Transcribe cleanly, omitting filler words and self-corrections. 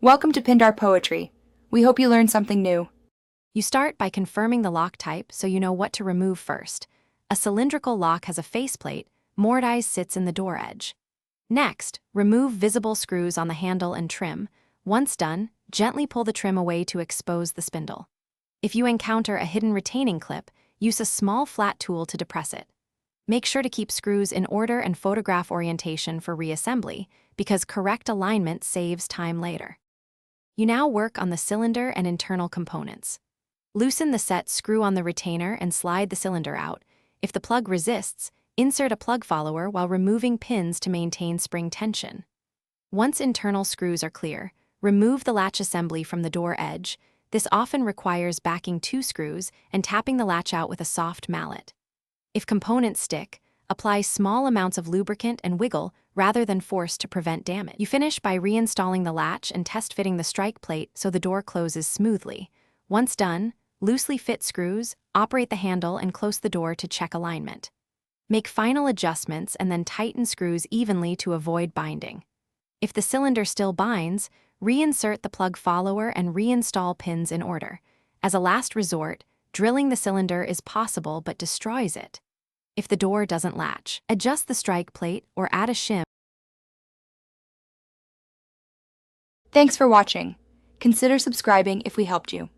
Welcome to Pindar Poetry. We hope you learned something new. You start by confirming the lock type so you know what to remove first. A cylindrical lock has a faceplate, mortise sits in the door edge. Next, remove visible screws on the handle and trim. Once done, gently pull the trim away to expose the spindle. If you encounter a hidden retaining clip, use a small flat tool to depress it. Make sure to keep screws in order and photograph orientation for reassembly, because correct alignment saves time later. You now work on the cylinder and internal components. Loosen the set screw on the retainer and slide the cylinder out. If the plug resists, insert a plug follower while removing pins to maintain spring tension. Once internal screws are clear, remove the latch assembly from the door edge. This often requires backing 2 screws and tapping the latch out with a soft mallet. If components stick, apply small amounts of lubricant and wiggle rather than force to prevent damage. You finish by reinstalling the latch and test fitting the strike plate so the door closes smoothly. Once done, loosely fit screws, operate the handle, and close the door to check alignment. Make final adjustments and then tighten screws evenly to avoid binding. If the cylinder still binds, reinsert the plug follower and reinstall pins in order. As a last resort, drilling the cylinder is possible but destroys it. If the door doesn't latch, adjust the strike plate or add a shim. Thanks for watching. Consider subscribing if we helped you.